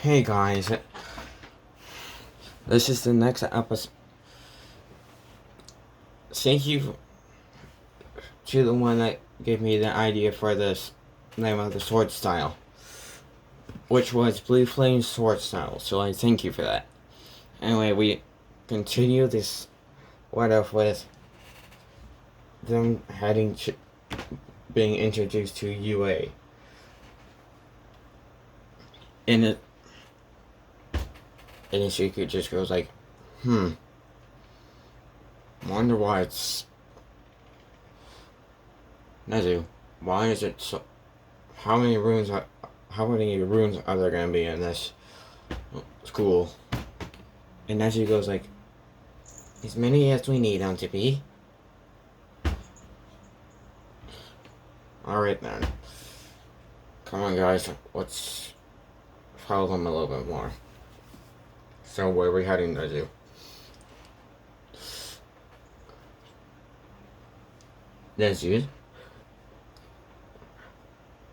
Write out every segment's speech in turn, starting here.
Hey guys, this is the next episode. Thank you to the one that gave me the idea for this name of the sword style, which was Blue Flame Sword Style, so I thank you for that. Anyway, we continue this what if with them being introduced to UA. And Inishiku just goes like, wonder why it's Nezu. Why is it so? How many runes are there gonna be in this school? And Nezu goes like, as many as we need them to be. Alright then. Come on guys, let's follow them a little bit more. So where are we heading, Nezu? Nezu?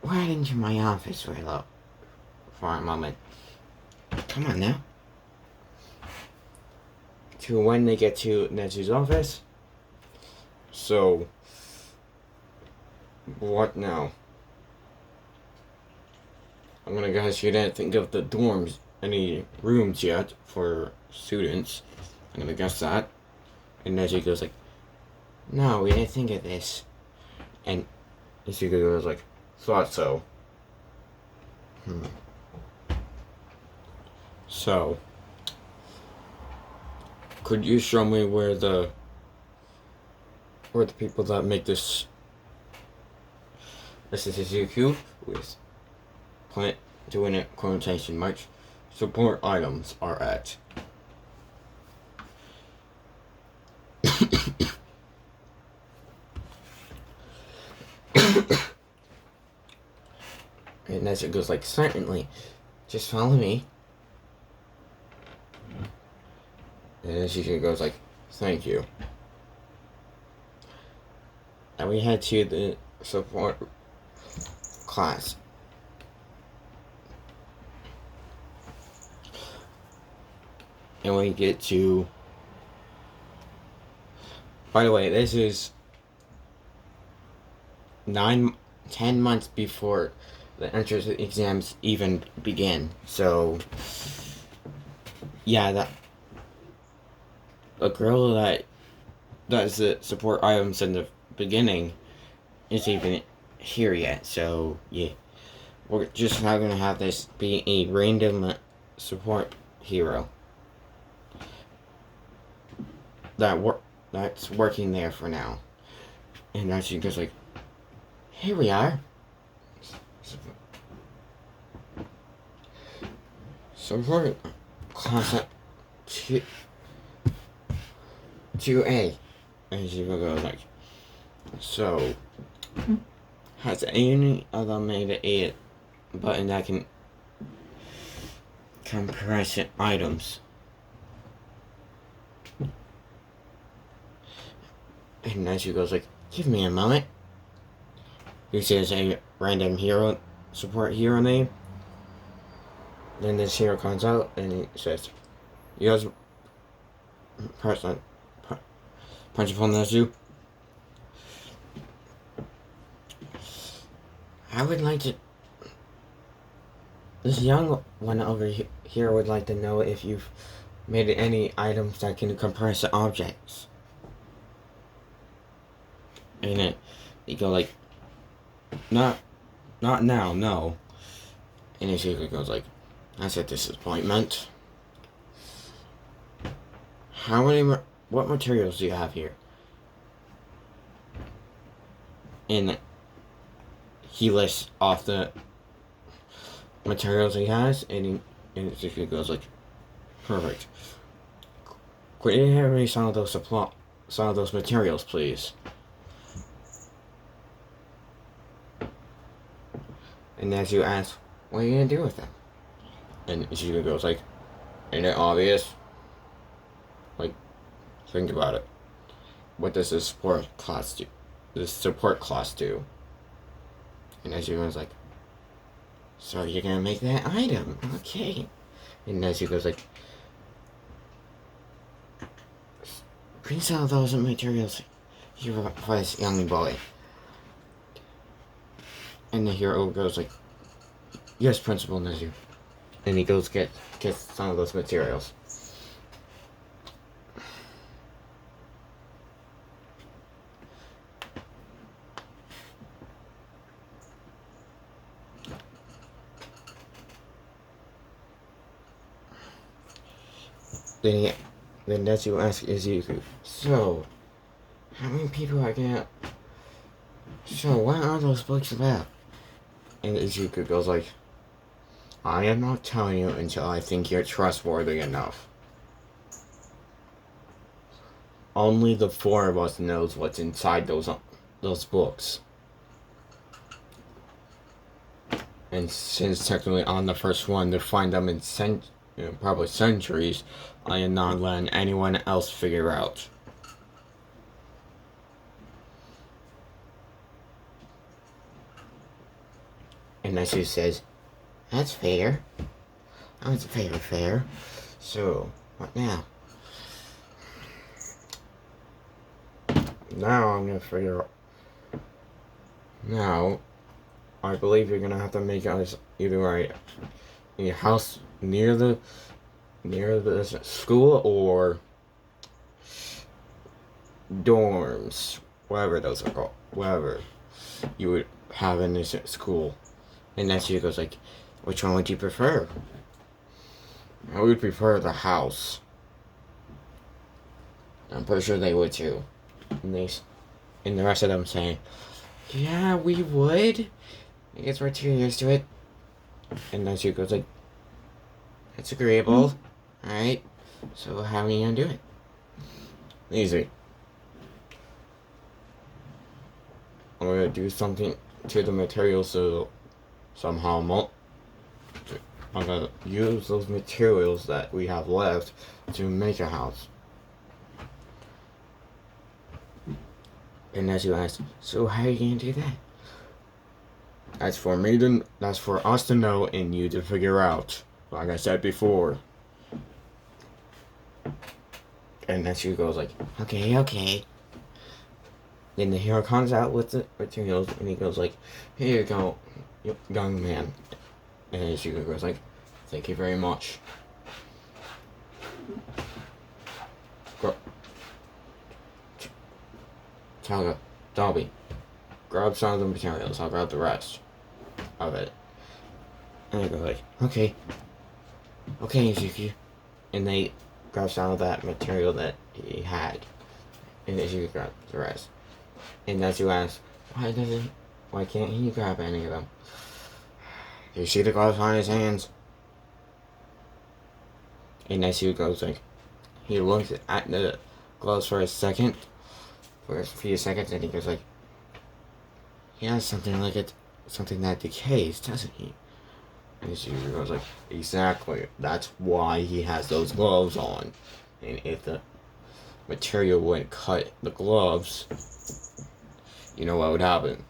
We're heading to my office for a moment. Come on now. To when they get to Nezu's office. So, what now? I'm gonna guess you didn't think of the dorms, any rooms yet for students. I'm gonna guess that. And Nezu goes like, no, we didn't think of this. And Ichigo goes like, thought so. So, could you show me where the people that make this is Suzuki with doing it quotation marks support items are at? And as it goes like, certainly, just follow me. And then she goes like, thank you. And we head to the support class. And we get to, by the way, this is 10 months before the entrance exams even begin. So, yeah, the girl that does the support items in the beginning isn't even here yet. So, yeah, we're just not gonna have this be a random support hero that's working there for now. And then she goes like, here we are. Support class 2A. And she goes like, so, has any of them made a button that can compress items? And then she goes like, give me a moment. He says a random support hero name. Then this hero comes out and he says, you guys punch upon Nezu. I would like to, this young one over here would like to know if you've made any items that can compress objects. And then you go like, not now, no. And Ishika goes like, that's a disappointment. What materials do you have here? And he lists off the materials he has, and Ishika goes like, perfect. Could you hand me some of those materials, please? And as you ask, what are you gonna do with them? And she goes like, ain't it obvious? Like, think about it. What does this support class do? And as you goes like, so you're gonna make that item, okay? And Nezu goes like, bring some of those materials here for this young boy. And the hero goes like, yes, Principal Nezu. And he goes get some of those materials. Then Nezu asks Izuku, so, how many people are gonna... So, what are those books about? And Izuku goes like, I am not telling you until I think you're trustworthy enough. Only the four of us knows what's inside those books. And since technically I'm the first one to find them in probably centuries, I am not letting anyone else figure out. And Nezu says, that's fair. That's fair. So, what now? Now I'm gonna figure out. Now, I believe you're gonna have to make us either a house near the school or dorms, whatever those are called, whatever you would have in this school. And then she goes like, which one would you prefer? I would prefer the house. I'm pretty sure they would too. And the rest of them saying, yeah, we would. I guess we're too used to it. And then she goes like, that's agreeable. Alright. So how are you gonna do it? Easy. I'm gonna do something to the material so somehow I'm gonna use those materials that we have left to make a house. And as you ask, so how are you gonna do that? That's for us to know and you to figure out. Like I said before. And then she goes like, okay. Then the hero comes out with the materials and he goes like, here you go, young man. And she goes like, thank you very much. Taga, Dobby, grab some of the materials, I'll grab the rest of it. And they go like, okay, Izuku. And they grab some of that material that he had. And Izuku grabs the rest. And Nezu asks, why can't he grab any of them? You see the gloves on his hands? And Nezu goes like, he looks at the gloves for a few seconds, and he goes like, he has something that decays, doesn't he? And she goes like, exactly, that's why he has those gloves on. And if the material wouldn't cut the gloves, you know what would happen.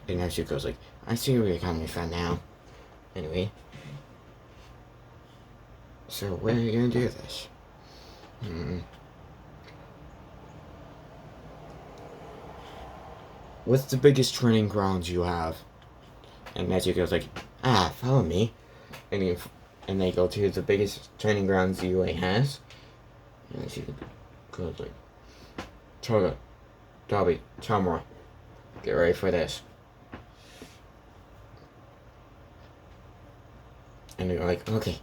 And then she goes like, I see where you're coming from now. Anyway. So where are you gonna do this? What's the biggest training grounds you have? And Nezu goes like, follow me. And they go to the biggest training grounds UA has. And she goes like, Toga, Dobby, Chamora, get ready for this. And they're like, okay.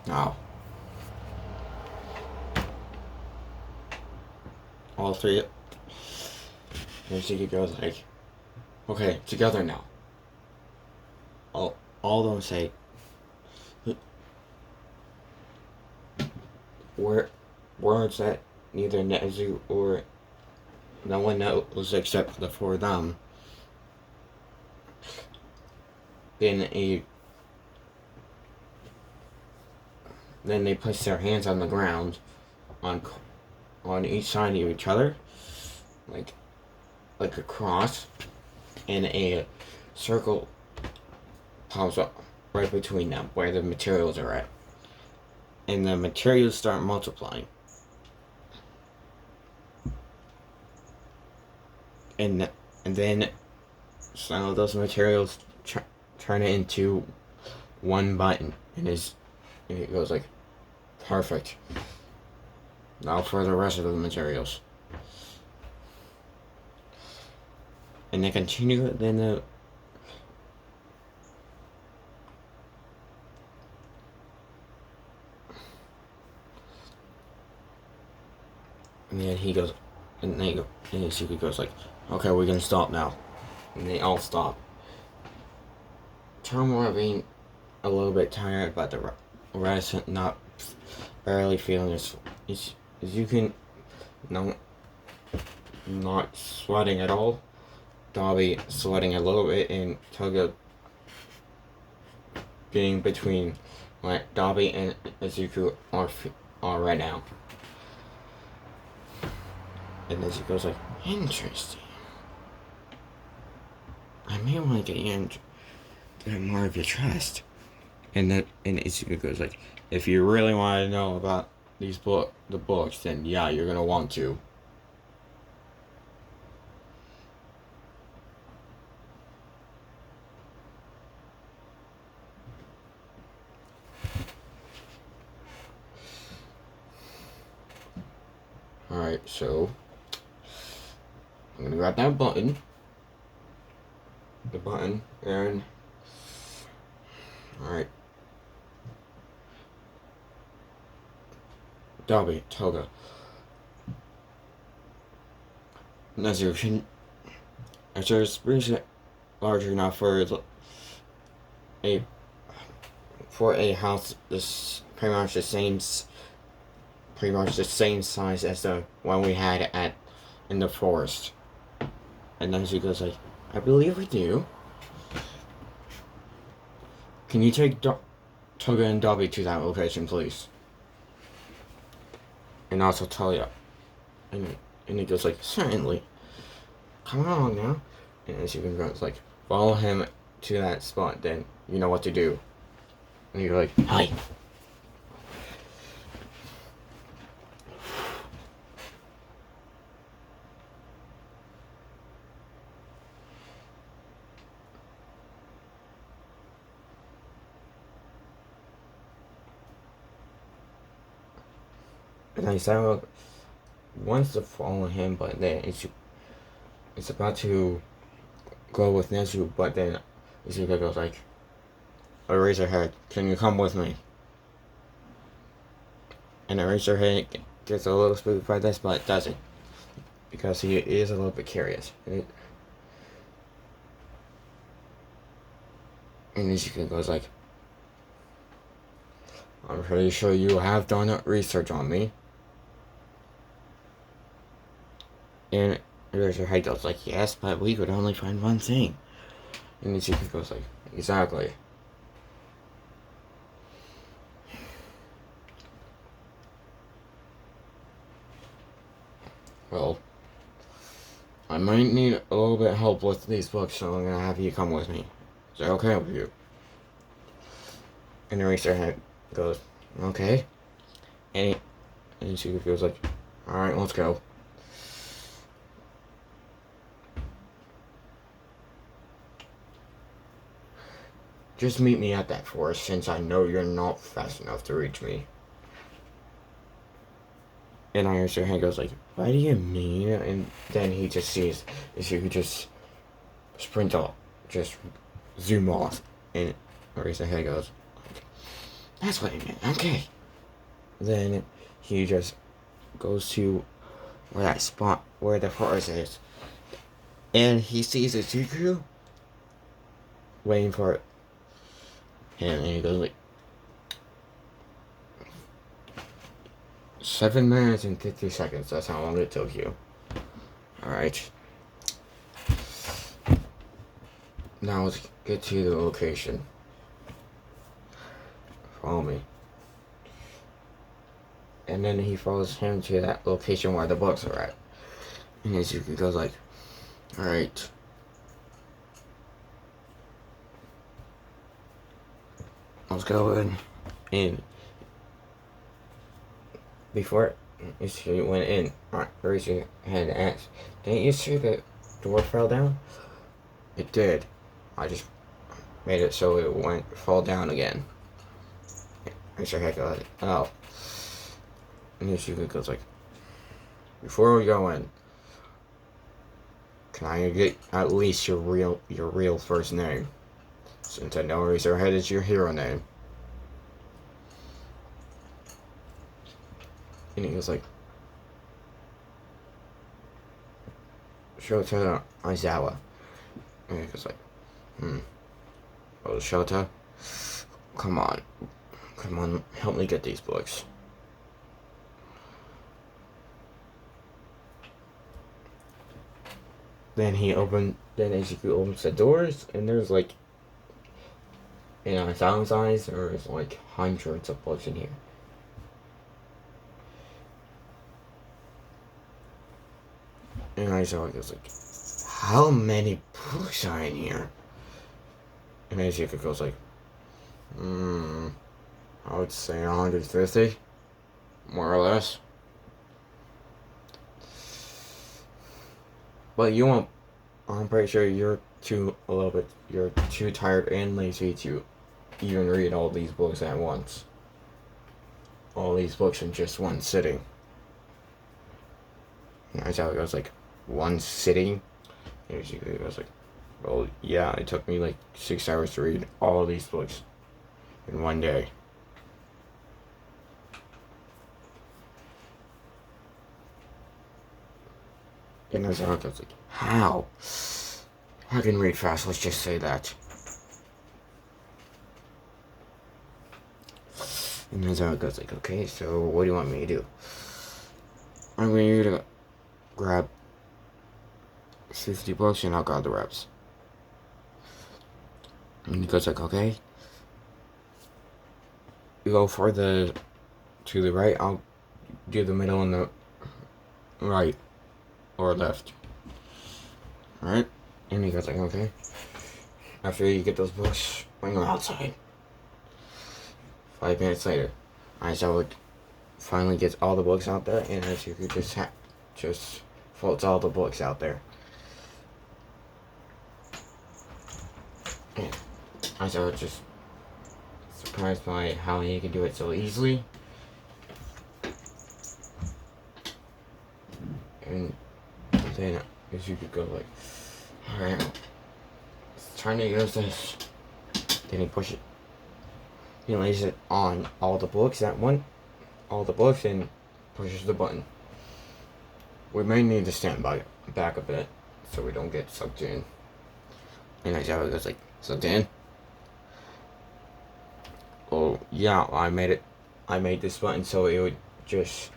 Now, all three. And she goes like, okay, together now. All of them say, words that neither Nezu or no one knows except the four of them. Then they place their hands on the ground, on each side of each other, like a cross, in a circle pops up right between them where the materials are at. And the materials start multiplying. And then some of those materials turn it into one button. And it goes like, perfect. Now for the rest of the materials. And they continue, then and then he goes, and Suki goes like, okay, we're gonna stop now. And they all stop. Tomura being a little bit tired, but the rest not barely feeling as you can not sweating at all. Dobby sweating a little bit, and Toga being between like Dobby and Izuku are right now. And Izuku's like, interesting. I may want to get more of your trust. And Izuku goes like, if you really want to know about the books, then yeah, you're gonna want to. Alright, so I'm gonna grab that button. The button, and alright. Dobby, Toga. Nezu, if there's space large enough for a house this pretty much the same size as the one we had in the forest. And then she goes like, I believe we do. Can you take Toga and Dobby to that location, please? And also Talia. And he goes like, certainly. Come along now. And she goes like, follow him to that spot, then you know what to do. And you're like, hi. And I said, wants to follow him, but then it's about to go with Nezu, but then Izuka goes like, Eraserhead, can you come with me? And Eraserhead gets a little spooked by this, but doesn't, because he is a little bit curious. And Izuka goes like, I'm pretty sure you have done research on me. And Eraserhead goes like, yes, but we could only find one thing. And Izuka goes like, exactly. Well, I might need a little bit of help with these books, so I'm gonna have you come with me. Is that okay with you? And Eraserhead goes, okay. And Izuka goes like, alright, let's go. Just meet me at that forest, since I know you're not fast enough to reach me. And Eraserhead goes like, what do you mean? And then he just sees Izuku just sprint off, just zoom off. And Eraserhead goes, that's what I meant, okay. Then he just goes to where that spot, where the forest is. And he sees Izuku waiting for it. And he goes like, 7 minutes and 50 seconds, that's how long it took you. Alright. Now let's get to the location. Follow me. And then he follows him to that location where the books are at. And Izuku goes like, alright. let's go in. And before you went in, raise your hand and ask, didn't you see the door fell down? It did. I just made it so it won't fall down again. Raise your head, goes, oh. And Ishika goes like, before we go in, can I get at least your real first name? Since I know Razorhead is your hero name. And he goes like, Shota Aizawa. And he goes like, oh, Shota? Come on, help me get these books. Then Ichiku opens the doors, and there's like, in Aizawa's eyes, there's like hundreds of books in here. And Aizawa goes like, how many books are in here? And Ichiku goes like, I would say 150, more or less. But you won't. I'm pretty sure you're too tired and lazy to even read all these books at once. All these books in just one sitting. And Aizawa goes like, one sitting? And she goes like, well, yeah, it took me like 6 hours to read all these books in one day. And Aizawa goes like, how? I can read fast, let's just say that. And Aizawa goes like, okay, so what do you want me to do? I'm going you to grab 50 books and I'll grab the reps. And he goes like, okay. You go to the right, I'll do the middle and the right or left. Alright? And he goes like, okay. After you get those books, bring them outside. 5 minutes later, Aizawa finally gets all the books out there, and as you could just floats all the books out there. And Aizawa just surprised by how he could do it so easily. And then as you could go like, alright, it's time to use this. Then he pushes it. He lays it on all the books and pushes the button. We may need to stand back a bit so we don't get sucked in. And Aizawa goes like, sucked in? Oh yeah, I made this button so it would just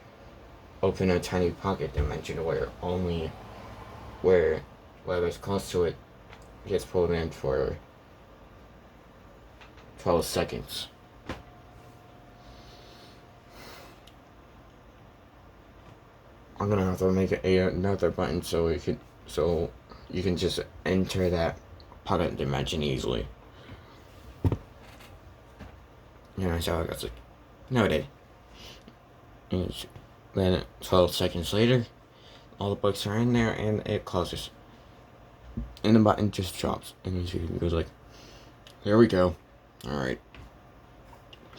open a tiny pocket dimension where whatever's close to it gets pulled in for 12 seconds. I'm gonna have to make another button so you can just enter that pocket dimension easily. And so I got like, noted. And then 12 seconds later, all the books are in there and it closes. And the button just drops. And then she goes like, here we go. Alright.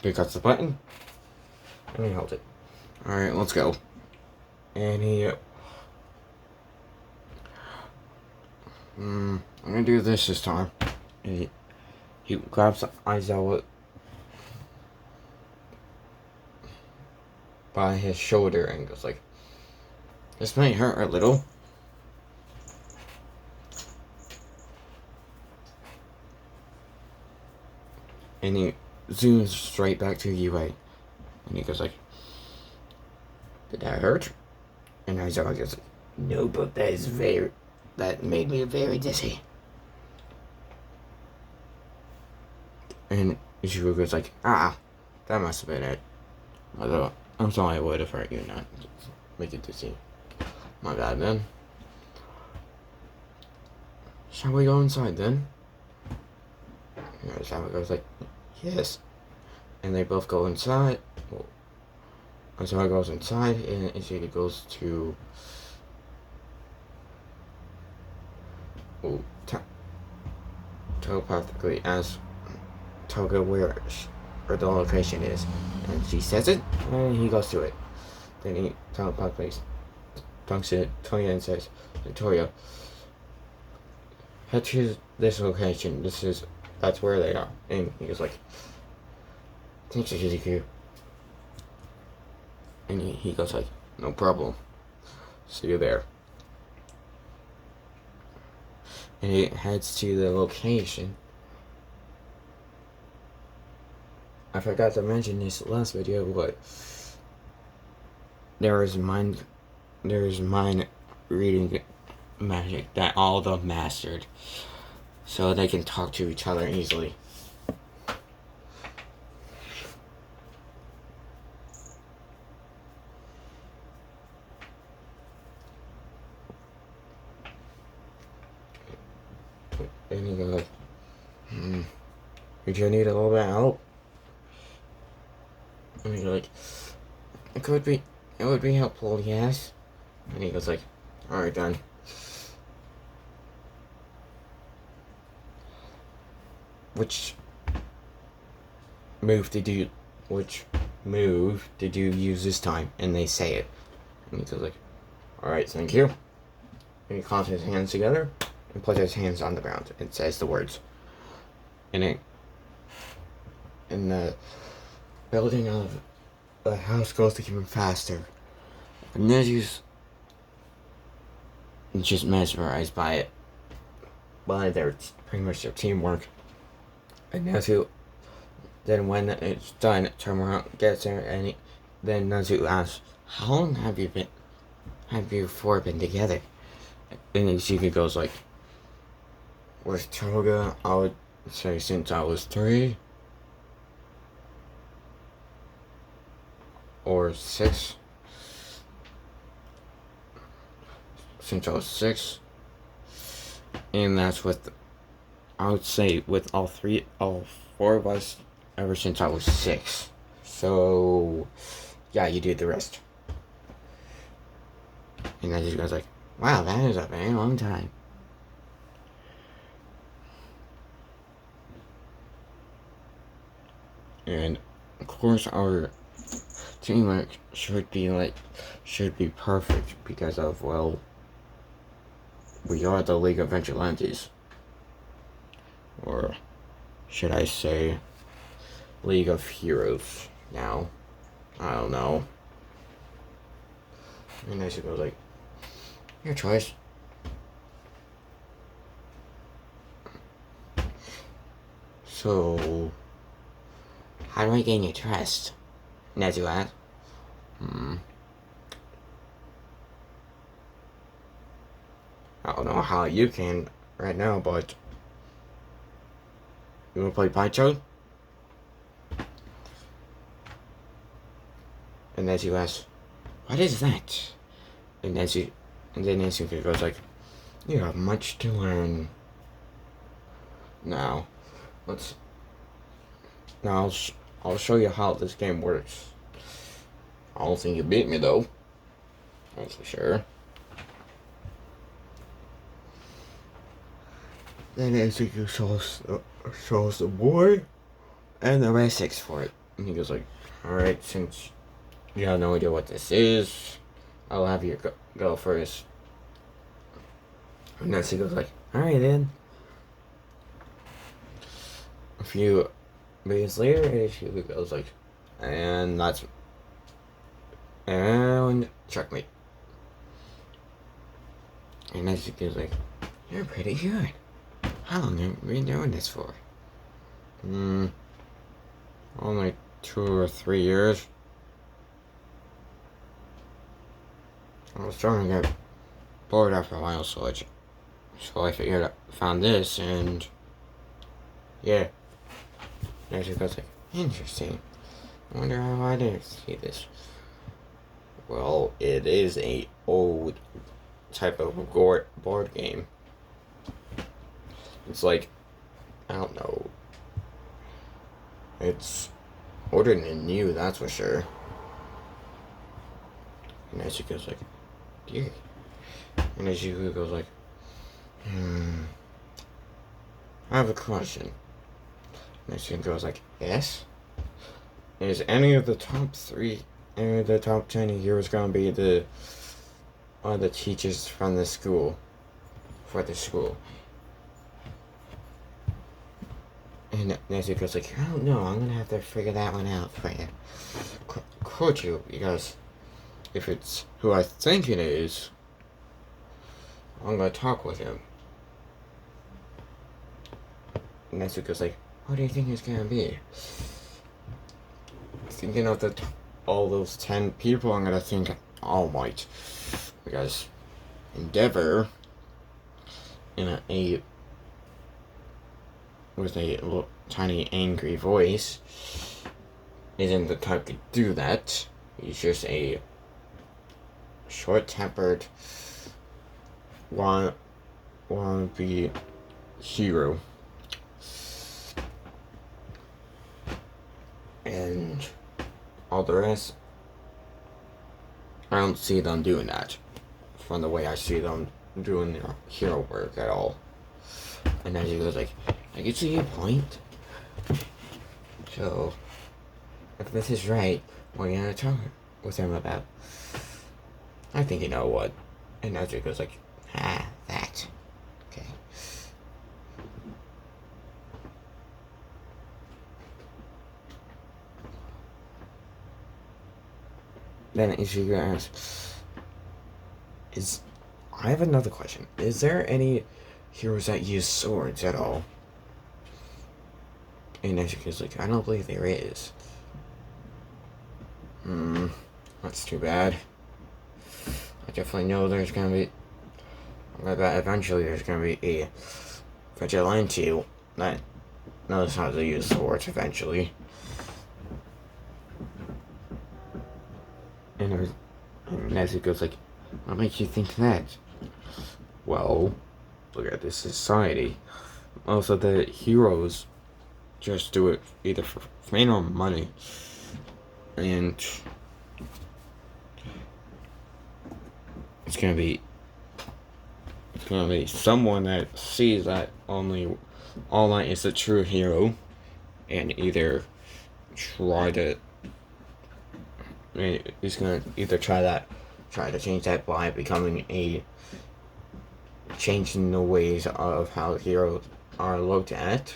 He cuts the button. And he holds it. Alright, let's go. And I'm gonna do this time. And he grabs Aizawa by his shoulder and goes like, this may hurt a little. And he zooms straight back to UA. And he goes like, did that hurt? And Aizawa goes like, no, but that made me very dizzy. And Ichigo goes like, that must have been it. Although, I'm sorry I would have hurt you, not make it dizzy. My bad then. Shall we go inside then? And Aizawa goes like, yes. and they both go inside. Well, Azar goes inside, and Ishiki goes to telepathically ask Toga where the location is, and she says it, and he goes to it. Then he telepathically dunks it at Toya and says, Victoria, head to this location. That's where they are. And he goes like, thanks, Shizuku. And he goes like, no problem. See you there. And he heads to the location. I forgot to mention this last video, but there is mind reading magic that all of them mastered, so they can talk to each other easily. And he goes, would you need a little bit of help? And he's like, it would be helpful, yes. And he goes like, alright then. Which move did you use this time? And they say it. And he goes like, alright, thank you. And he clasps his hands together and puts his hands on the ground and says the words. And the building of the house goes to even faster. And Nezu's just mesmerized by it. By pretty much their teamwork. And Nezu, then when it's done, turn around, gets there, and then Nezu asks, how long have you four been together? And Ishiki goes like, with Toga, I would say since I was 3 or 6. Since I was 6, and that's with, I would say with all 4 of us ever since I was 6. So yeah, you do the rest. And then she goes like, wow, that is a very long time. And of course our teamwork should be perfect because of, well, we are the League of Vigilantes. Or should I say League of Heroes now? I don't know. And then she goes like, your choice. So how do I gain your trust? Nezu asked. I don't know how you can right now, but you wanna play Pancho? And Nezu asks, what is that? And then Nezu goes like, you have much to learn. Now I'll show you how this game works. I don't think you beat me though. That's for sure. Then Nezu shows the board and the basics for it. And he goes like, alright, since you have no idea what this is, I'll have you go first. And then she goes like, alright then. A few minutes later, she goes like, and checkmate. And then she goes like, you're pretty good. How long have you been doing this for? Only 2 or 3 years. I was trying to get bored after a while, so I found this, and yeah. And she goes like, interesting. I wonder how I didn't see this. Well, it is a old type of board game. It's like, I don't know. It's older than you, that's for sure. And Nezuko's like, dear. And Nezuko goes like, I have a question. And Nezuko goes like, yes? Is any of the top 10 heroes gonna be the teachers from the school? For the school? And Nezuko's like, I don't know, I'm gonna have to figure that one out for you. Could you? Because if it's who I think it is, I'm gonna talk with him. And Nezuko's like, what do you think it's gonna be? Thinking of all those 10 people, I'm gonna think All Might. Because Endeavor, with a little, tiny angry voice, isn't the type to do that. He's just a short-tempered wannabe hero. And all the rest, I don't see them doing that from the way I see them doing their hero work at all. And then he goes like, I can see your point. So, if this is right, what are you gonna talk with him about? I think you know what. And Nezuko goes like, that. Okay. Then Ichigo asks, I have another question. Is there any heroes that use swords at all? And Ichigo's like, I don't believe there is. That's too bad. I definitely know there's gonna be, I bet eventually there's gonna be a vigilante that knows how to use swords eventually. And Nezuko's like, what makes you think that? Well, look at this society. Most of the heroes just do it either for fame or money. And it's gonna be someone that sees that only All Might is a true hero, and either try to change that by changing the ways of how heroes are looked at,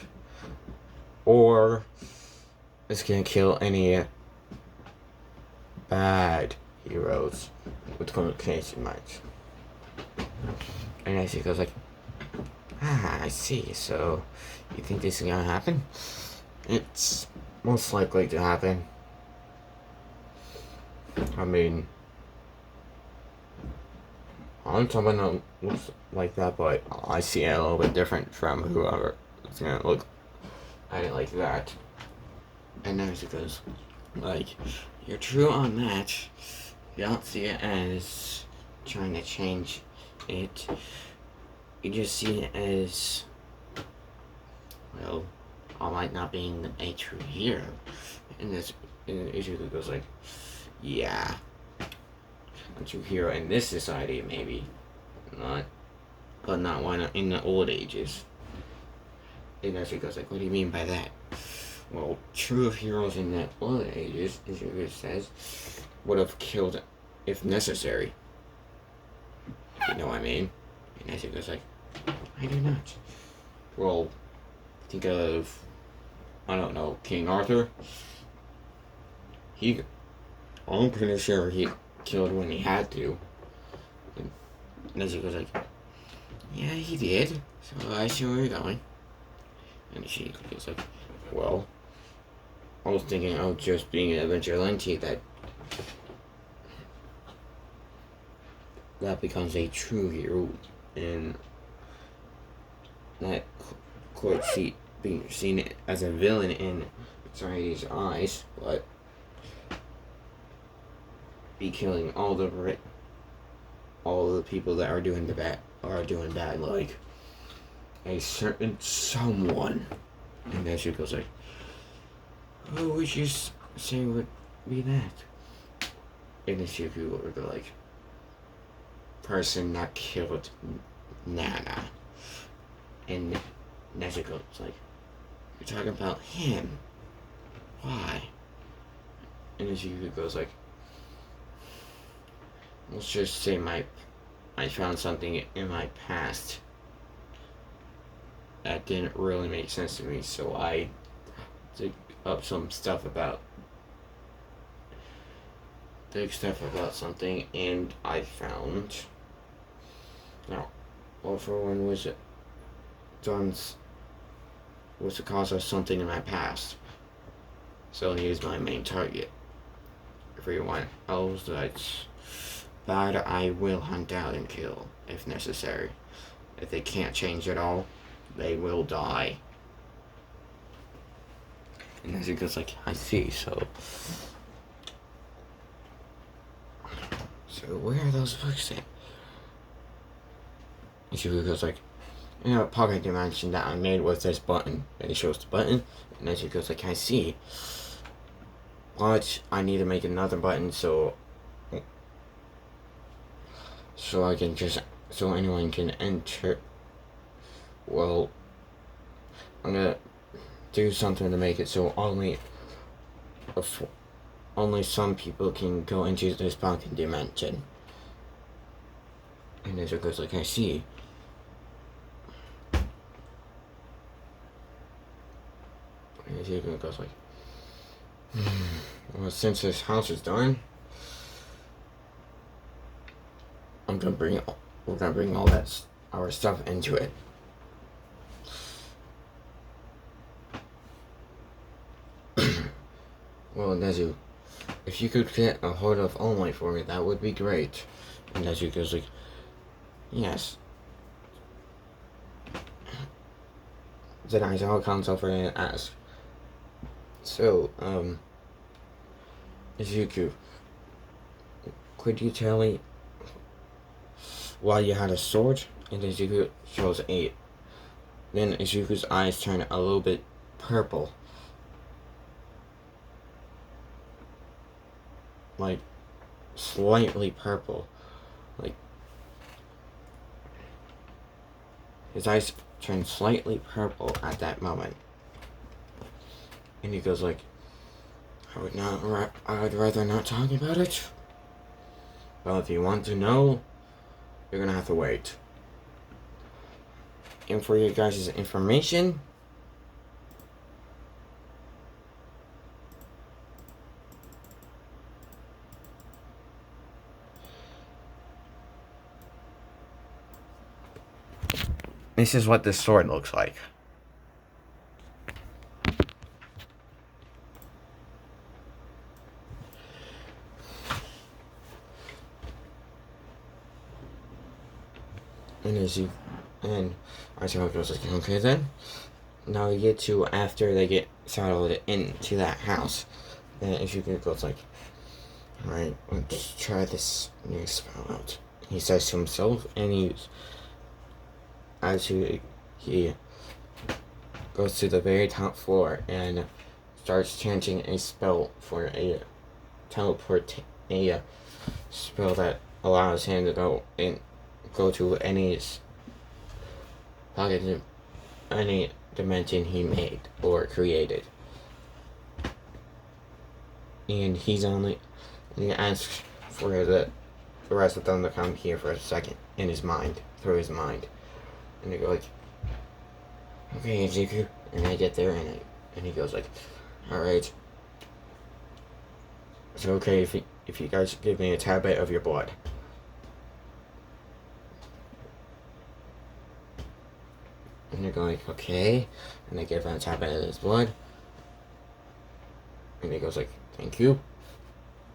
or it's gonna kill any bad heroes with communication marks. And as he goes like, I see, so you think this is gonna happen? It's most likely to happen. I mean, I'm someone that looks like that, but I see it a little bit different from whoever is gonna look at it like that. And then she goes, like, you're true on that. You don't see it as trying to change it. You just see it as, well, All Might not being a true hero. And Ichigo goes like, yeah, a true hero in this society, maybe. But not one in the old ages. And Ichigo goes like, what do you mean by that? Well, true heroes in the old ages, Ichigo says, would have killed if necessary. You know what I mean? And Ichigo goes like, I do not. Well, think of, I don't know, King Arthur. I'm pretty sure he killed when he had to. And Nezuko's like, yeah, he did. So I see where you're going. And she goes like, well, I was thinking of just being an vigilante that becomes a true hero in that court seat, being seen as a villain in society's eyes, but be killing all the people that are doing bad, like a certain someone. And then she goes like, oh, which is say would be that? And Izuku would go like, person that killed Nana. And Nezuko's like, you're talking about him. Why? And Izuku goes like, let's just say I found something in my past that didn't really make sense to me, so I dig up some stuff about something, and I found now all for one was the cause of something in my past. So he is my main target. Everyone else that's bad, I will hunt out and kill if necessary. If they can't change at all, they will die. And as he goes like, I see, so where are those books at? And she goes like, in a pocket dimension that I made with this button. And he shows the button, and then she goes like, I see. But I need to make another button so I can so anyone can enter. Well, I'm gonna do something to make it so only some people can go into this pocket dimension. And as it goes like, I see. And as it goes like, well, since this house is done, we're gonna bring all that our stuff into it. Well, Nezu, if you could get a hold of All Might for me, that would be great. And Nezu goes like, yes. Then Aizawa comes over and asks, so, Izuku, could you tell me why you had a sword? And Izuku shows 8. Then Izuku's eyes turn a little bit purple. Like, slightly purple. Like, his eyes turn slightly purple at that moment. And he goes like, I would rather not talk about it. Well, if you want to know, you're gonna have to wait. And for you guys' information, this is what this sword looks like. And Aizawa goes like, okay then. Now you get to after they get settled into that house. Then Izuku goes like, alright, let's try this new spell out. He says to himself, and he goes to the very top floor and starts chanting a spell for a spell that allows him to go to any dimension he made or created. And he asks for the rest of them to come here for a second through his mind. And they go like, okay, Izuku. And I get there and he goes like, alright. It's okay if you guys give me a tad bit of your blood. And they're going like, okay. And they give him a tap out of his blood. And he goes like, thank you.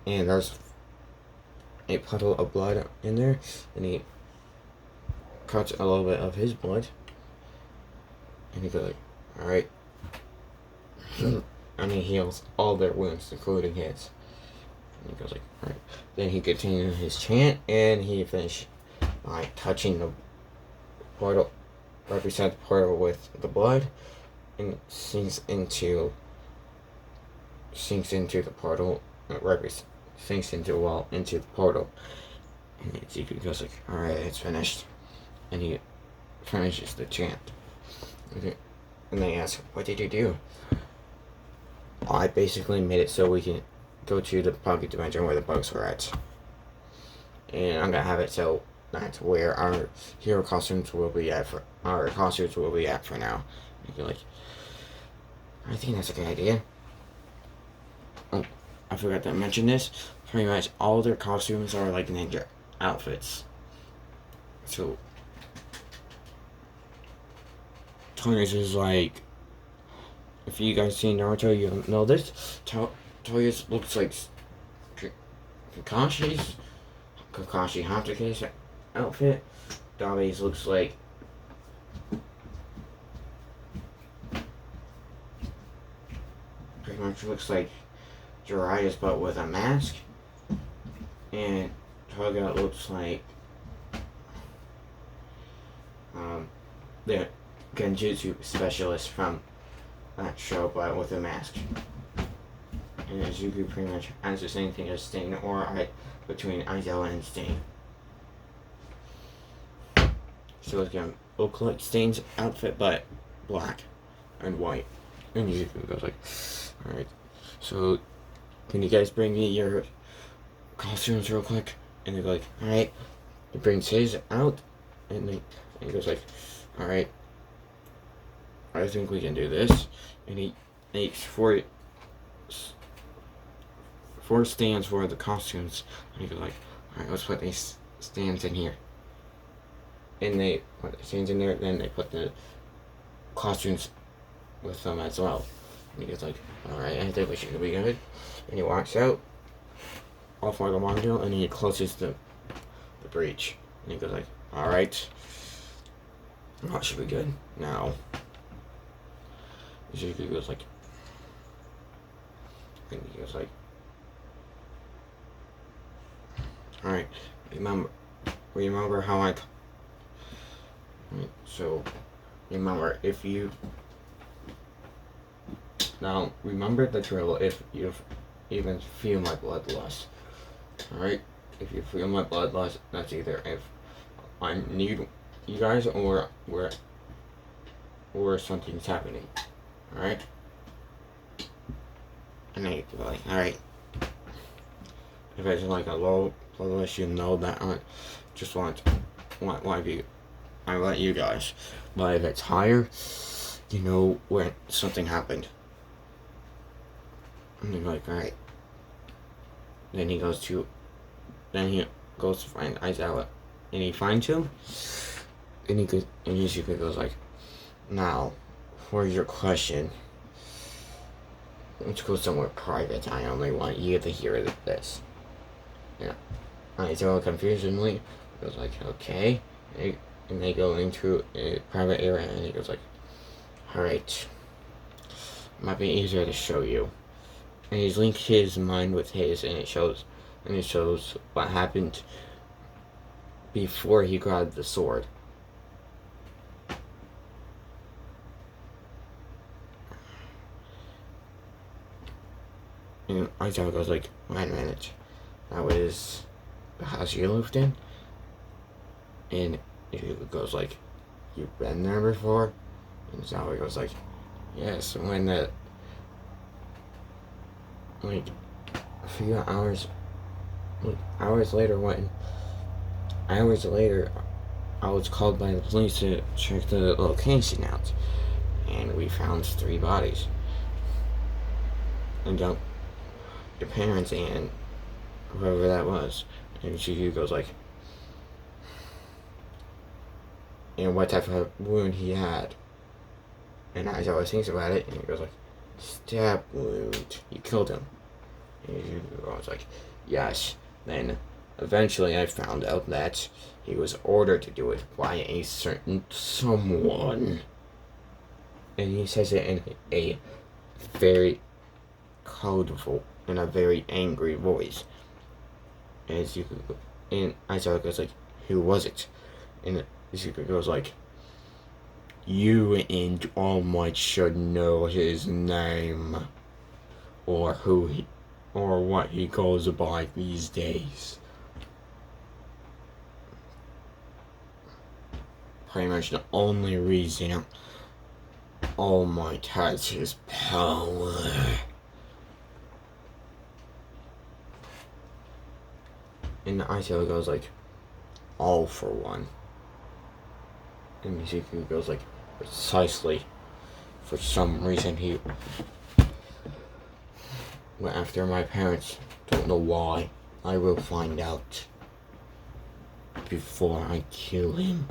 And there's a puddle of blood in there. And he cuts a little bit of his blood. And he goes like, alright. And he heals all their wounds, including his. And he goes like, alright. Then he continues his chant, and he finished by touching the portal, represent the portal with the blood, and sinks into sinks into the portal. Sinks into the wall into the portal. And Izuku goes like, "Alright, it's finished." And he finishes the chant. Okay. And they ask, "What did you do?" I basically made it so we can go to the pocket dimension where the bugs were at. And I'm gonna have it so that's where our hero costumes will be at for now. And you're like, I think that's a good idea. Oh, I forgot to mention this. Pretty much all their costumes are like ninja outfits. So Toya's is like, if you guys see Naruto, you'll know this. Toya's looks like Kakashi Hatake's outfit. Dabe's looks like pretty much looks like Jiraiya's, but with a mask. And Toga looks like the Genjutsu specialist from that show, but with a mask. And Izuku pretty much has the same thing as Stain, or between Aizawa and Stain. So it's gonna look like Stain's outfit, but black and white. And Izuku goes like, "Alright, so can you guys bring me your costumes real quick?" And they go like, "Alright." He brings his out, and he goes like, "Alright, I think we can do this." And he makes four stands for the costumes. And he goes like, "Alright, let's put these stands in here." And they put the stands in there, then they put the costumes with them as well. And he goes like, "Alright, I think we should be good." And he walks out off for the module, and he closes the breach. And he goes like, "Alright, that should be good. Now," Izuku goes like, and he goes like, "Alright, remember how I so remember if you now remember the drill if you even feel my bloodlust. Alright? If you feel my bloodlust, that's either if I need you guys or something's happening. Alright?" And then you go like, "Alright." If it's like a low bloodlust, you know that I just want I let you guys. But if it's higher, you know when something happened. And you're like, "Alright." Then he goes to find Aizawa. And he finds him. And Izuku goes like, "Now, for your question, let's go somewhere private. I only want you to hear this." Yeah. Aizawa confusedly goes like, "Okay." And they go into a private area, and he goes like, "Alright, might be easier to show you." And he's linked his mind with his, and it shows what happened before he grabbed the sword. And Aizawa goes like, "Wait a minute, that was the house you lived in?" And he goes like, "You've been there before?" And Zoe goes like, "Yes, when like a few hours later, I was called by the police to check the location out, and we found 3 bodies. And your parents and whoever that was." And she goes like, "And what type of wound he had?" And I always thinks about it, and he goes like, "Stab wound. You killed him." And I was like, "Yes." Then eventually I found out that he was ordered to do it by a certain someone. And he says it in a very codeful, in a very angry voice. And Aizawa goes like, "Who was it?" And Izuku goes like, "You and All Might should know his name." or who he, or what he goes by these days. Pretty much the only reason All Might has his power. And Aizo goes like, all for one. And Mizuku goes like, precisely. For some reason he went after my parents. Don't know why. I will find out before I kill him.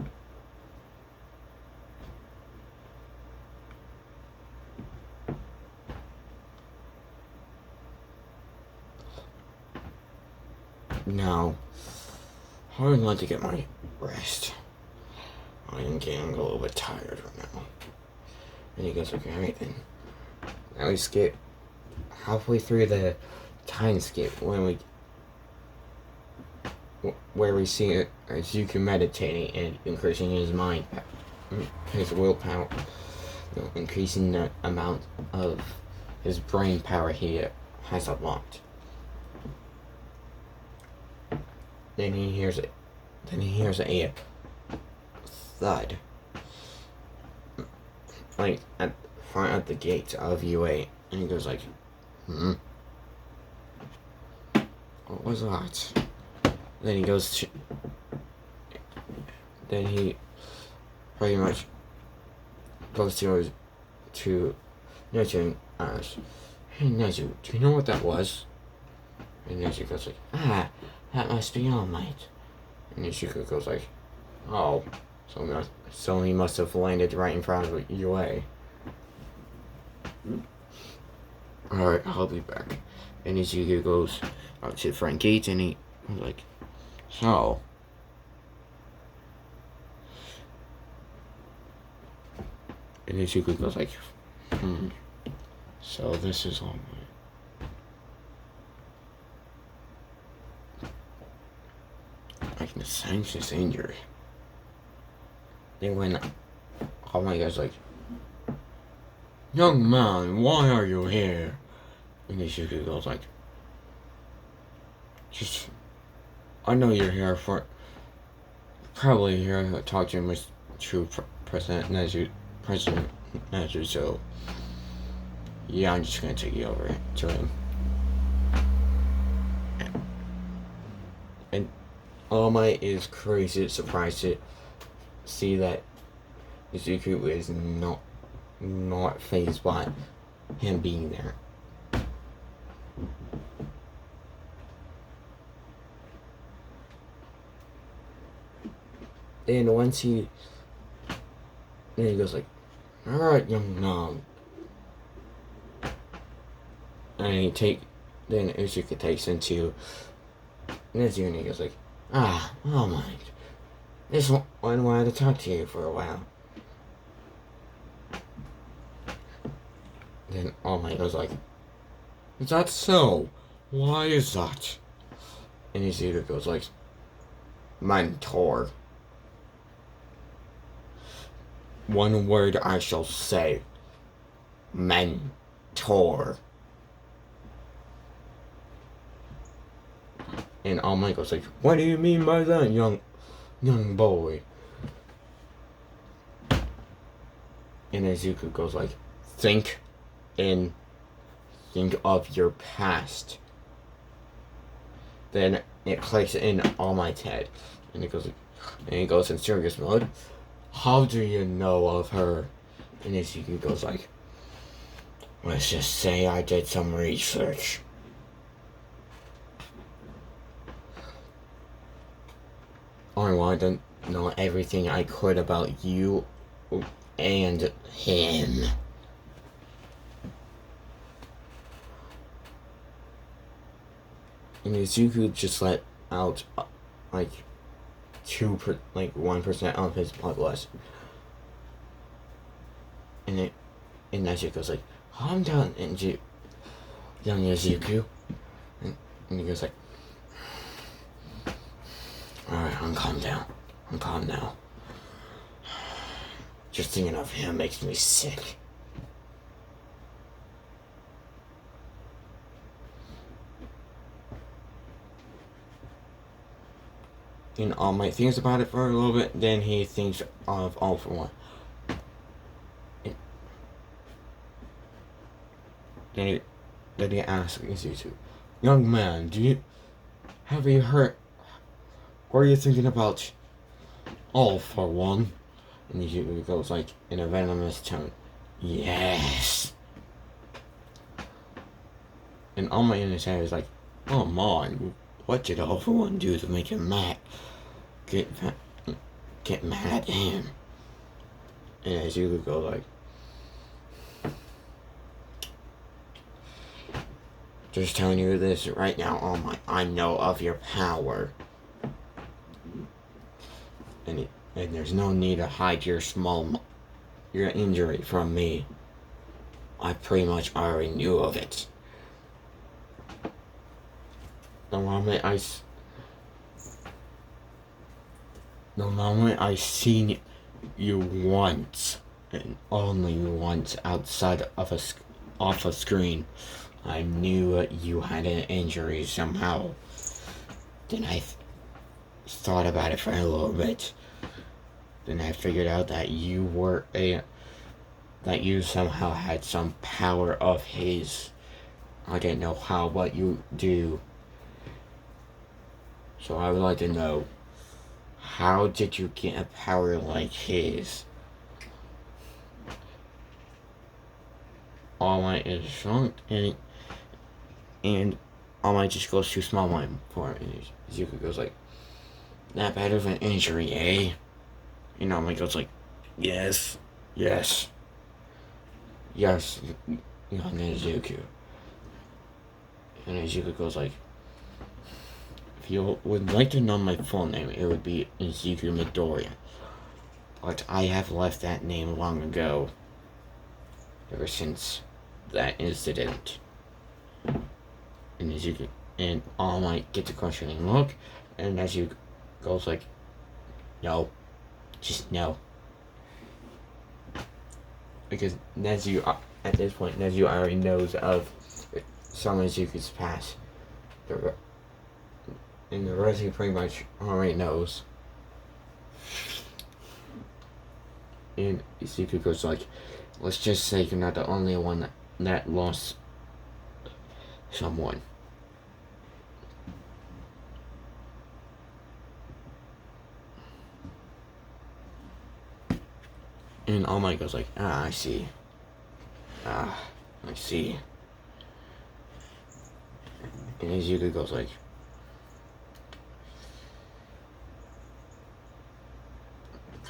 Now, I would like to get my rest. I am getting a little bit tired right now. And he goes, okay, alright then. Now we skip halfway through the time skip when where we see Zuko meditating and increasing his mind, his willpower, increasing the amount of his brain power he has unlocked. Then he hears a thud, like at front of the gate of UA, and he goes like, what was that? Then he goes to, then he pretty much goes to Nezu and asks, hey Nezu, do you know what that was? And Nezu goes like, that must be All Might. And Ichigo goes like, oh, so he must have landed right in front of UA. Alright, I'll be back. And Ichigo goes out to the front gate and he was like, so. And Ichigo goes like, so this is All Might. I can sense this injury. Then when All Might goes like, young man, why are you here? And Ichigo goes like, I know you're here for, probably here to talk to Mr. True President Nezu, so yeah, I'm just gonna take you over to him. And All Might is crazy surprised to see that Izuku is not fazed by him being there. And once then he goes like, alright, young man. And then Izuku takes him to Nezu and he goes like, All Might. This one wanted to talk to you for a while. Then All Might goes like, is that so? Why is that? And Izuku goes like, mentor. One word I shall say. Mentor. And All Might goes like, what do you mean by that, young boy? And Izuku goes like, think of your past. Then it clicks in All Might's head. And he goes in serious mode. How do you know of her? And Izuku goes like, let's just say I did some research. I wanted to know everything I could about you and him. And Izuku just let out like 1% of his bloodlust. And Nezu goes like, calm down, young Izuku. And he goes like, alright, I'm calm now. Just thinking of him makes me sick. And All Might thinks about it for a little bit, then he thinks of All for One. And then he asks Izuku, "Young man, have you heard, what are you thinking about All for One?" And Izuku goes like, in a venomous tone, "Yes." And All Might in his head is like, "Oh man, what did All for One do to make him mad? Get mad at him?" And Izuku goes like, "Just telling you this right now, All Might. I know of your power. And there's no need to hide your injury from me. I pretty much already knew of it. The moment I seen you once, and only once outside of off a screen, I knew you had an injury somehow. Then I thought about it for a little bit. Then I figured out that that you somehow had some power of his. I didn't know how, but you do. So I would like to know, how did you get a power like his?" All Might is shocked, and All Might just goes too small mind for it. And Zuko goes like, "That bad of an injury, eh?" And All Might goes like, yes, young Izuku. And Izuku goes like, "If you would like to know my full name, it would be Izuku Midoriya. But I have left that name long ago, ever since that incident." And Izuku and All Might gets a questioning look, and Izuku goes like, "No, just no." Because at this point, Nezu already knows of some of Izuku's past. And the rest he pretty much already knows. And Izuku goes like, "Let's just say you're not the only one that lost someone." And All Might goes like, I see. I see." And Izuku goes like,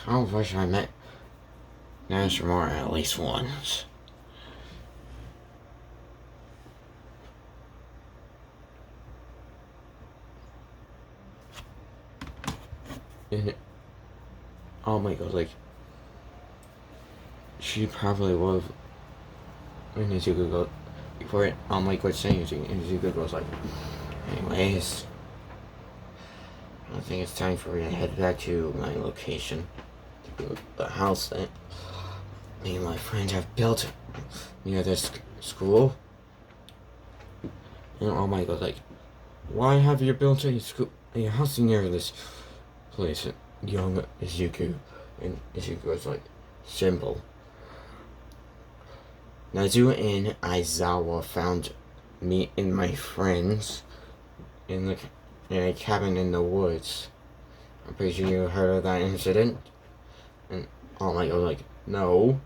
"I wish I met Nashimura at least once." And All Might goes like, "She probably would have." And Izuku goes, before All Might quits saying anything, and Izuku goes like, "Anyways, I think it's time for me to head back to my location. The house that me and my friends have built near this school." And All Might goes like, "Why have you built a house near this place, young Izuku?" And Izuku goes like, "Simple. Nezu and Aizawa found me and my friends in a cabin in the woods. I'm pretty sure you heard of that incident." And All Might goes like, "No."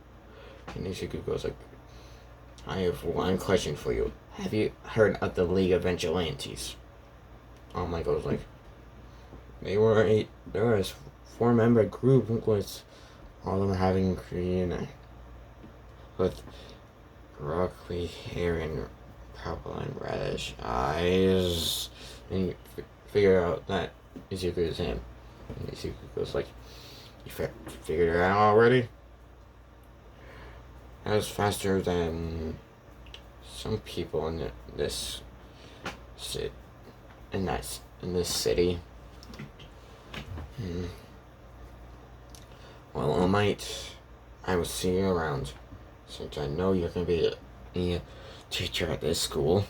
And Izuku goes like, "I have one question for you. Have you heard of the League of Vigilantes?" All Might goes like, They were a 4-member group with all of them having green with rocky hair and purple and reddish eyes. And you figure out that Izuku is him. And Izuku goes like, "You figured it out already?" That was faster than some people in this city. Well, I will see you around, since I know you're going to be a teacher at this school.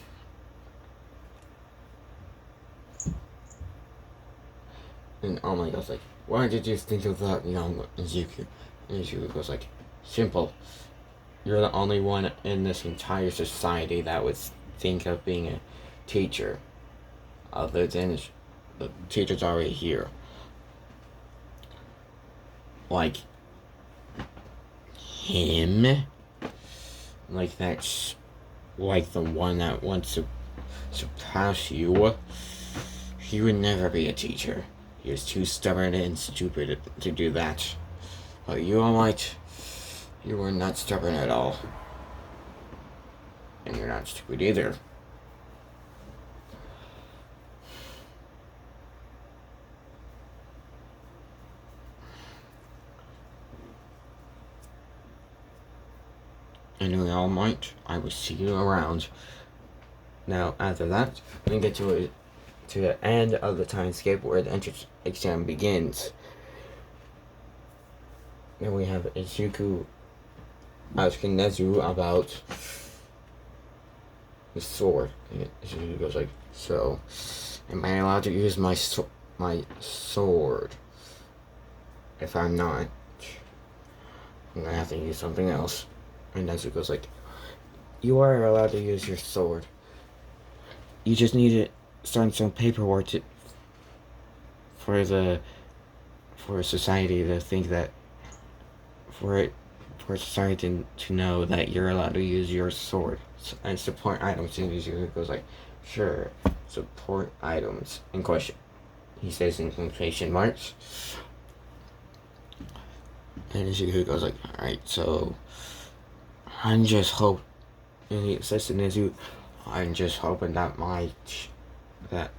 And Omni goes like, why did you think of that, young Izuku? And Izuku goes like, simple. You're the only one in this entire society that would think of being a teacher. Other than the teacher's already here. Like him? Like that's like the one that wants to surpass you. He would never be a teacher. He is too stubborn and stupid to do that. But you, All Might, you are not stubborn at all. And you're not stupid either. Anyway, All Might, I will see you around. Now, after that, we get to the end of the timescape where the entrance exam begins. Then we have Izuku asking Nezu about the sword. And Izuku goes like, so, am I allowed to use my sword? If I'm not, I'm gonna have to use something else. And Nezu goes like, you are allowed to use your sword. You just need to sign some paperwork for society to think that for society to know that you're allowed to use your sword and support items. And Izuku goes like, sure, support items in question. He says in quotation marks. And Izuku goes like, alright, so I'm just hope. And he says to Nezu, I'm just hoping that that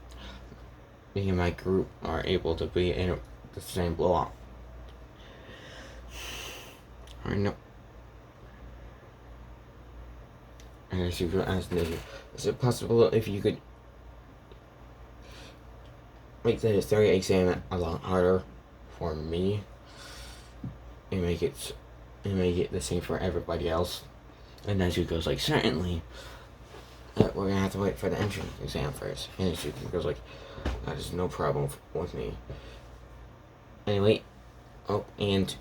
me and my group are able to be in the same block. I know. And as you ask Nezu, is it possible if you could make the history exam a lot harder for me and make it the same for everybody else? And Nezu goes like, certainly. We're gonna have to wait for the entrance exam first. And Izuku goes like, that is no problem with me. Anyway, and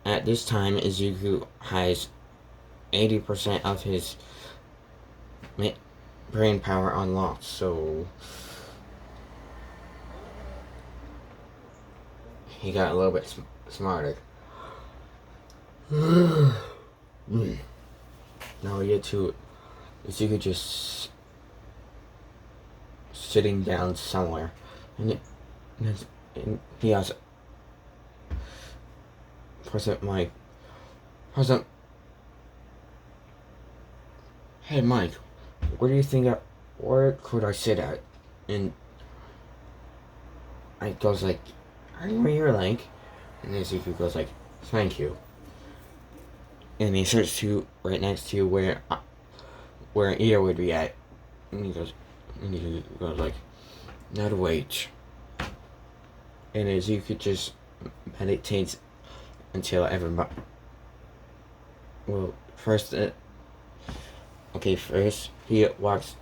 at this time, Izuku has 80% of his brain power unlocked, so he got a little bit smarter. Now we get to Izuku just sitting down somewhere, and he has President Mike. Hey Mike, where do you think where could I sit at? And I goes like, where you're like, and Izuku goes like, thank you. And he starts to right next to where Io would be at. And he goes like, now to wait. And Izuku just meditates until everybody. Well, first he walks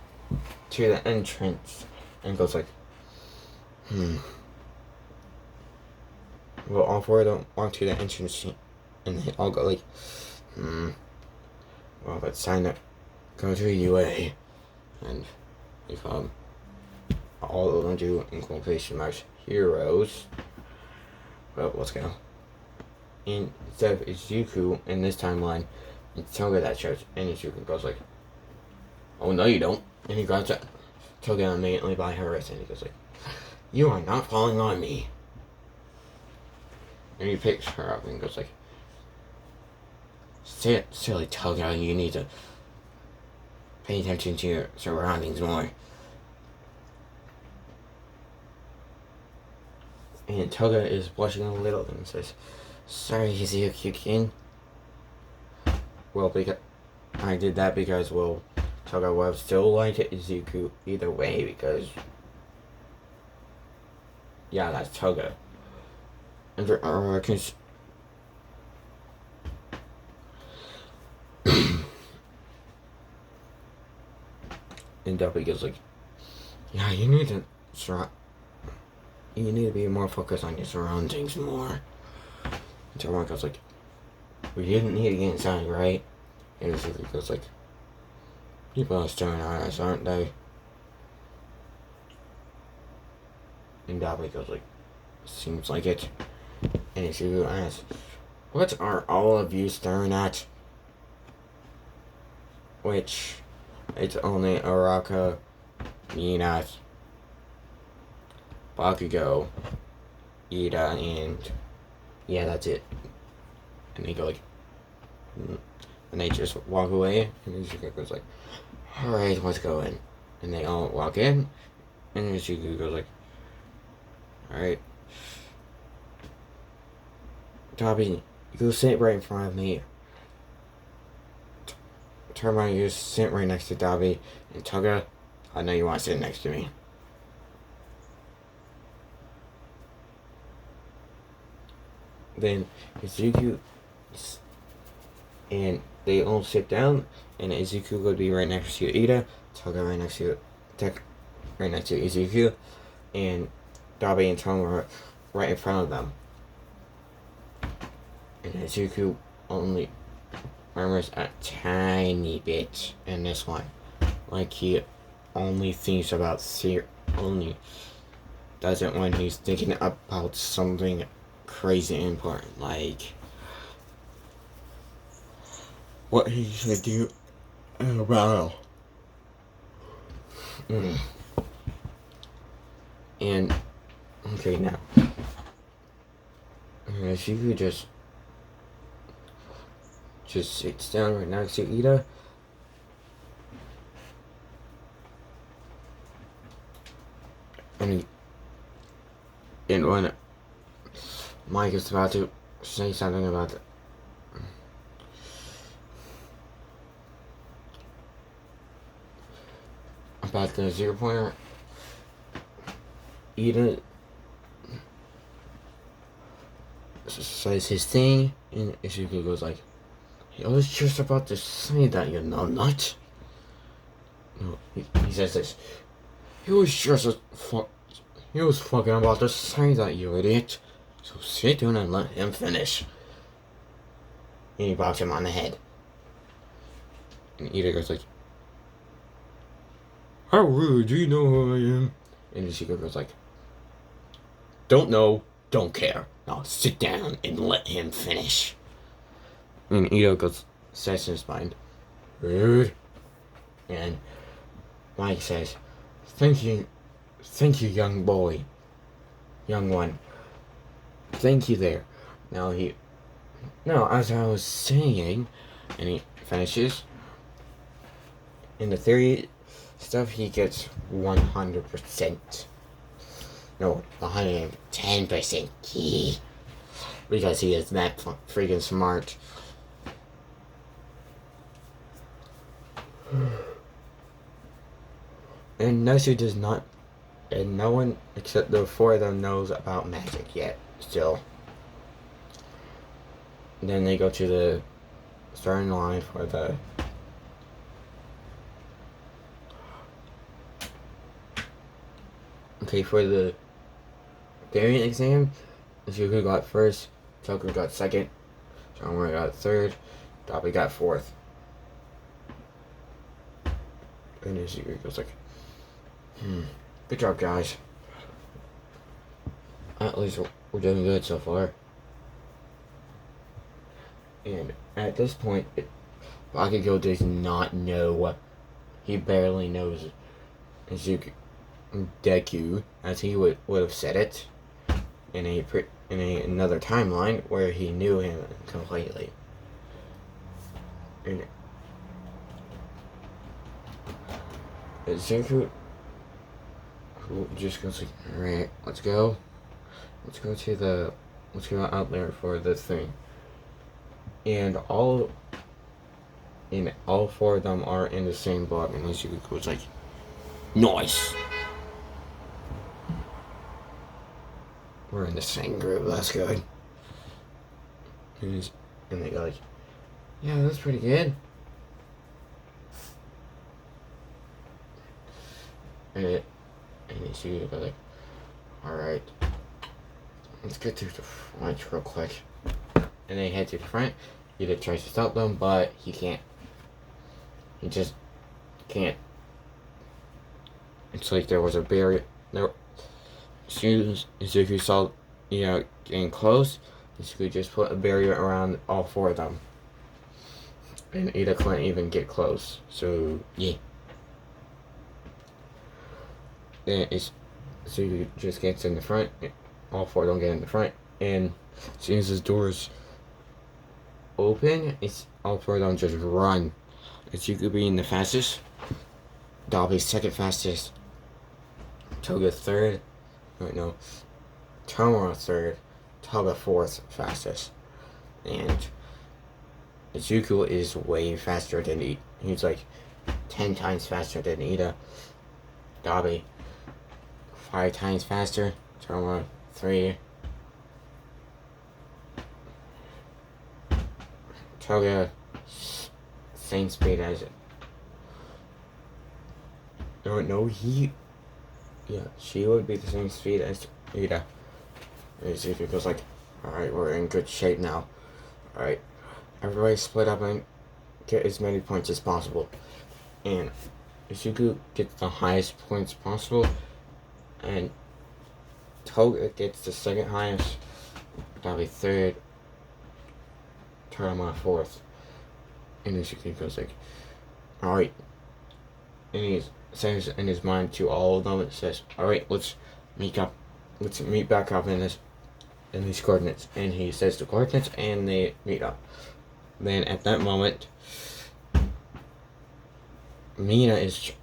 to the entrance and goes like, Well, all four of them walk to the entrance and they all go like, well, it's time to go to UA. And if all of them do in quotation marks heroes. Well, let's go. Instead of Izuku in this timeline, it's Toga that shows, and Izuku goes like, oh no you don't. And he grabs Toga immediately by her wrist and he goes like, you are not falling on me. And he picks her up and goes like, silly Toga, you need to pay attention to your surroundings more. And Toga is blushing a little and says, sorry, Izuku-kin. Well, because I did that because, well, Toga would have still liked Izuku either way because, yeah, that's Toga. And and Duffy goes like, yeah, you need to you need to be more focused on your surroundings more. And Tomura goes like, we didn't need to get inside, right? And Izuku goes like, people are staring at us, aren't they? And Dabi goes like, seems like it. And Izuku asks, what are all of you staring at? Which, it's only Araka, Mina, Bakugo, Ida, and yeah, that's it. And they go like, and they just walk away, and Izuku goes like, alright, let's go in. And they all walk in, and Izuku goes like, alright, Dabi, you sit right in front of me. Turn around, you sit right next to Dabi. And Toga, I know you want to sit next to me. Then Izuku and they all sit down, and Izuku would be right next to Ida, Toga right next to Izuku, and Dabi and Tom were right in front of them. And Izuku only murmurs a tiny bit in this one. Like he only thinks about only does it when he's thinking about something crazy important, like what he should do about And okay, now if you could just sits down right next to Ida. And when Mike is about to say something about the 0-pointer, Ida says his thing, and Izuku goes like, I was just about to say that, you know, nut. No, he says this. He was fucking about to say that, you idiot. So sit down and let him finish. And he bops him on the head. And Ida goes like, how rude, do you know who I am? And Izuku goes like, don't know, don't care. Now sit down and let him finish. And Ida says in his mind, rude. And Mike says, thank you, young one. Thank you there. Now, as I was saying, and he finishes, in the theory stuff, he gets 100%. No, 110%. Because he is that freaking smart. And Nasu does not, and no one except the four of them knows about magic yet, still. And then they go to the starting line for the variant exam. Izuku got first, Toku got second, Tomura got third, Dabi got fourth. And Izuku goes like, good job, guys. At least we're doing good so far. And at this point, Bakugo does not know. He barely knows Izuku Deku, as he would have said it in another timeline where he knew him completely. And Izuku just goes like, alright, let's go out there for this thing. And all four of them are in the same block, and Izuku goes like, nice! We're in the same group, that's good. And they go like, yeah, that's pretty good. And And Izuku goes like, alright, let's get to the front real quick. And they head to the front. Ida tries to stop them, but he can't. He just can't. It's like there was a barrier. There, as soon as Izuku saw, getting close, Izuku just put a barrier around all four of them. And Ida couldn't even get close. So, yeah. Then Izuku just gets in the front. All four don't get in the front. And as soon as his doors open, all four of them just run. Izuku being the fastest, Dabi second fastest, Toga third, Tomura third, Toga fourth fastest, and Izuku is way faster than Ida. He's like 10 times faster than Ida. Dabi 5 times faster, Tomura 3. Toga same speed as it. No, she would be the same speed as Ida. And Izuku goes like, alright, we're in good shape now. Alright, everybody split up and get as many points as possible. And Izuku gets the highest points possible, and Toga gets the second highest, Dabi third, Toriyama fourth. And Izuku goes like, alright. And he says in his mind to all of them, it says, alright, let's meet back up in these coordinates. And he says the coordinates and they meet up. Then at that moment, Mina is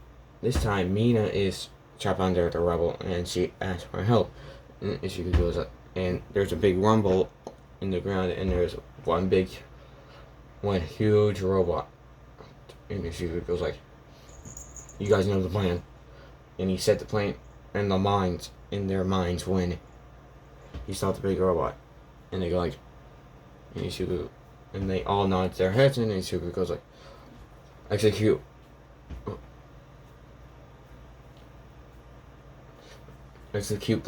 trapped under the rubble, and she asks for help. And Izuku goes up, and there's a big rumble in the ground, and there's one huge robot. And Izuku goes like, you guys know the plan. And he set the plan in their minds when he saw the big robot. And they go like, and Izuku, and they all nod their heads, and Izuku goes like, execute. Execute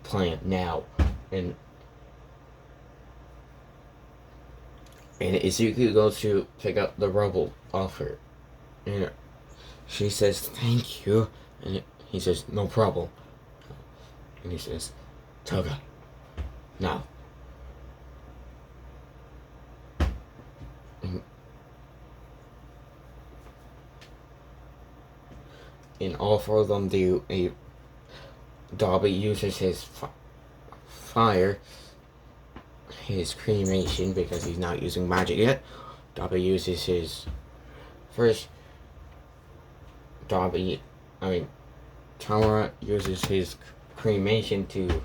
plan now. And Izuku goes to pick up the rubble off her. And she says, thank you. And he says, no problem. And he says, Toga, now. And all four of them do Dabi uses his fire, his cremation, because he's not using magic yet. Dabi uses his Tomura uses his cremation to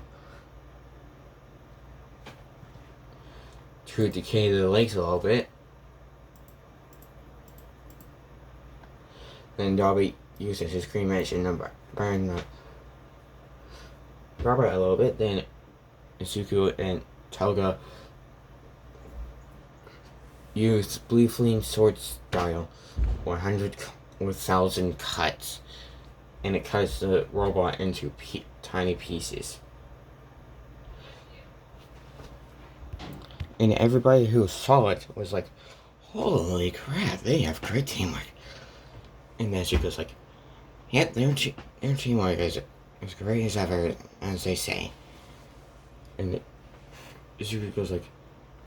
decay the legs a little bit. Then Dabi uses his cremation to burn the rubber a little bit. Then Izuku and Toga use blue flame sword style 1,000 cuts, and it cuts the robot into tiny pieces. And everybody who saw it was like, holy crap, they have great teamwork. And then she goes like, yep, their teamwork is as great as ever, as they say. And Izuku goes like,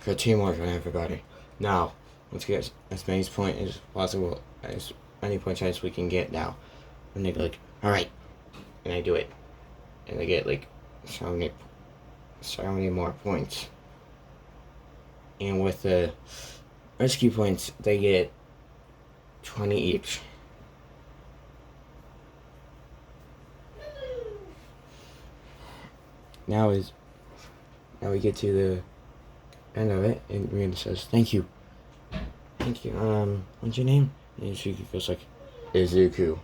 good teamwork on everybody. Now, let's get as many points as possible, as many points as we can get now. And they go like, alright. And I do it. And I get like 70 more points. And with the rescue points, they get 20 each. Now we get to the end of it, and Mina says, thank you. Thank you. What's your name? And Izuku goes like, Izuku.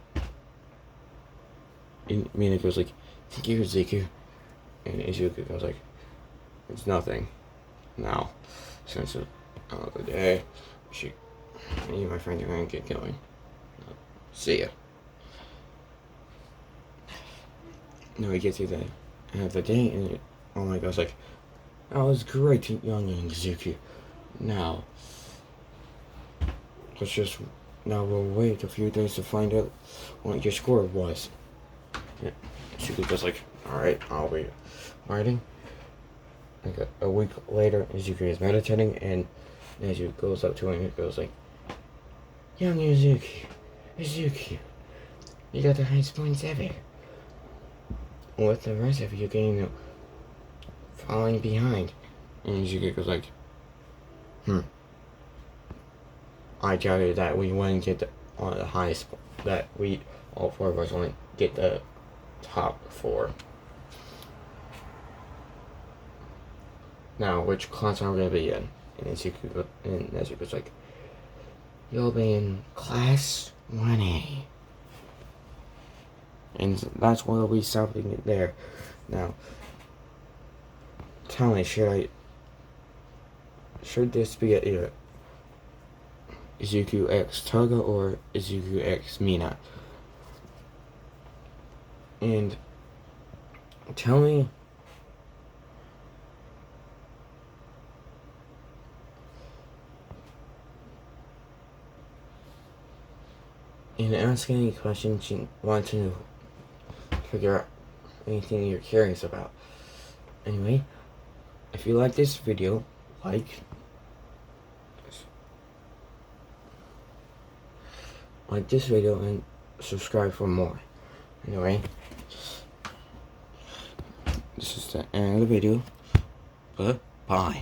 And Mina goes like, thank you, Izuku. And Izuku goes like, it's nothing. Now, since the day, me and my friend are going to get going. See ya. No, we get to the end of the day, and oh my gosh, like, that was great, young Zuki. Now, now we'll wait a few days to find out what your score was. Yeah. Zuki goes like, alright, I'll be writing. Like a week later, Izuku is meditating, and Nezu goes up to him and goes like, young Izuki, you got the highest points ever. With the rest of you getting falling behind. And Izuku goes like, I doubted that we wouldn't get the highest, that we, all four of us, wouldn't get the top 4. Now, which class are we going to be in? And Nezuko's like, you'll be in class 1A. And that's where we stopping it there. Now, tell me, should this be either Izuku X Toga or Izuku X Mina? And tell me, and ask any questions you want to figure out, anything you're curious about. Anyway, if you like this video, like this video and subscribe for more. Anyway, this is the end of the video. Bye.